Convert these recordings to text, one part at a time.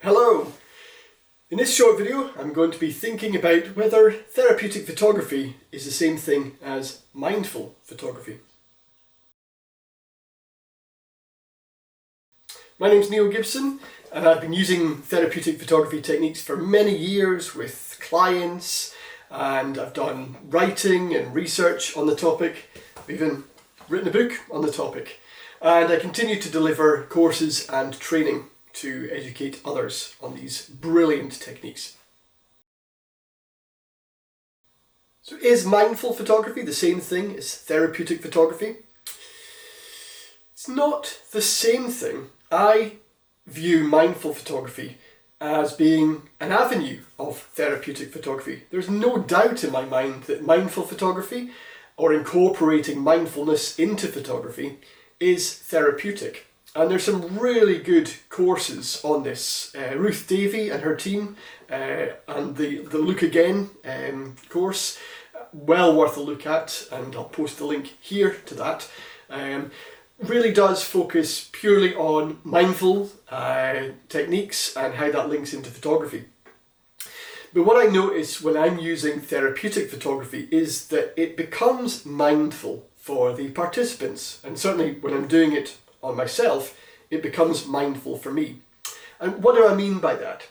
Hello! In this short video I'm going to be thinking about whether therapeutic photography is the same thing as mindful photography. My name's Gibson and I've been using therapeutic photography techniques for many years with clients, and I've done writing and research on the topic. I've even written a book on the topic, and I continue to deliver courses and training to educate others on these brilliant techniques. So is mindful photography the same thing as therapeutic photography? It's not the same thing. I view mindful photography as being an avenue of therapeutic photography. There's no doubt in my mind that mindful photography, or incorporating mindfulness into photography, is therapeutic. And there's some really good courses on this. Ruth Davey and her team, and the Look Again course, well worth a look at, and I'll post the link here to that. Really does focus purely on mindful techniques and how that links into photography. But what I notice when I'm using therapeutic photography is that it becomes mindful for the participants, and certainly when I'm doing it on myself, it becomes mindful for me. And what do I mean by that?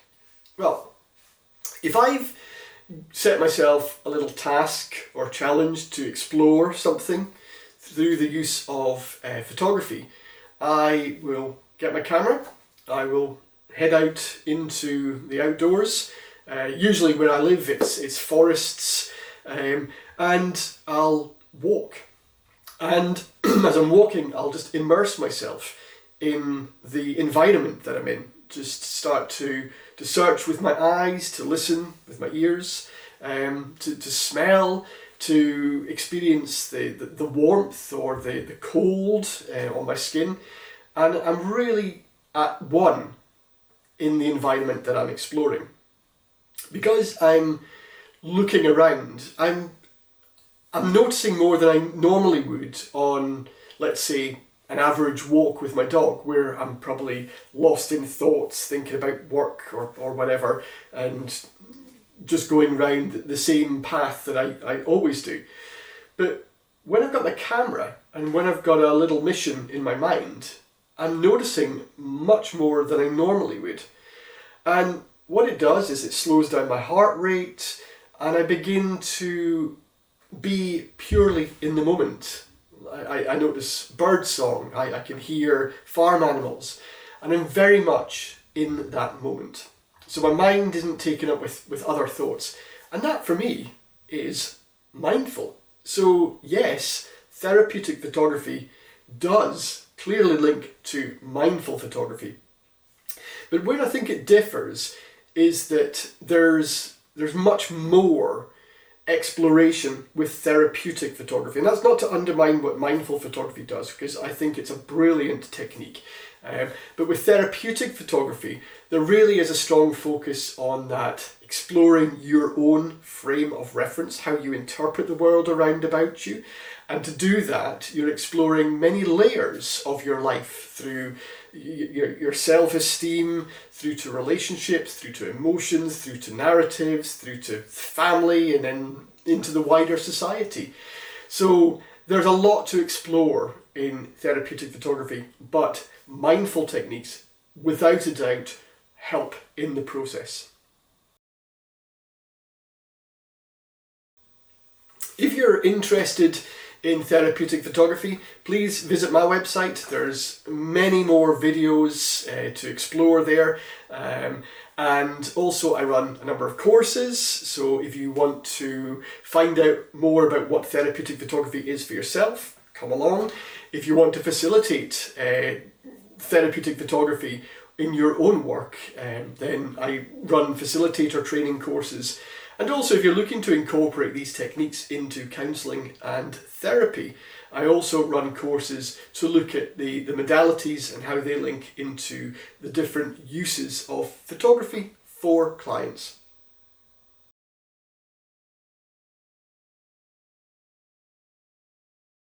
Well, if I've set myself a little task or challenge to explore something through the use of photography, I will get my camera, I will head out into the outdoors. Usually where I live it's forests, and I'll walk. And as I'm walking, I'll just immerse myself in the environment that I'm in. Just start to search with my eyes, to listen with my ears, to smell, to experience the warmth or the cold on my skin. And I'm really at one in the environment that I'm exploring. Because I'm looking around, I'm noticing more than I normally would on, let's say, an average walk with my dog, where I'm probably lost in thoughts, thinking about work or whatever, and just going round the same path that I always do. But when I've got my camera and when I've got a little mission in my mind, I'm noticing much more than I normally would. And what it does is it slows down my heart rate, and I begin to be purely in the moment. I notice bird song, I can hear farm animals, and I'm very much in that moment. So my mind isn't taken up with other thoughts, and that for me is mindful. So yes, therapeutic photography does clearly link to mindful photography. But where I think it differs is that there's much more exploration with therapeutic photography. And that's not to undermine what mindful photography does, because I think it's a brilliant technique. But with therapeutic photography, there really is a strong focus on that, exploring your own frame of reference, how you interpret the world around about you. And to do that, you're exploring many layers of your life, through your self-esteem, through to relationships, through to emotions, through to narratives, through to family, and then into the wider society. So there's a lot to explore in therapeutic photography, but mindful techniques, without a doubt, help in the process. If you're interested in therapeutic photography, please visit my website. There's many more videos to explore there, and also I run a number of courses, so if you want to find out more about what therapeutic photography is for yourself, come along. If you want to facilitate therapeutic photography in your own work, then I run facilitator training courses. And also, if you're looking to incorporate these techniques into counselling and therapy, I also run courses to look at the modalities and how they link into the different uses of photography for clients.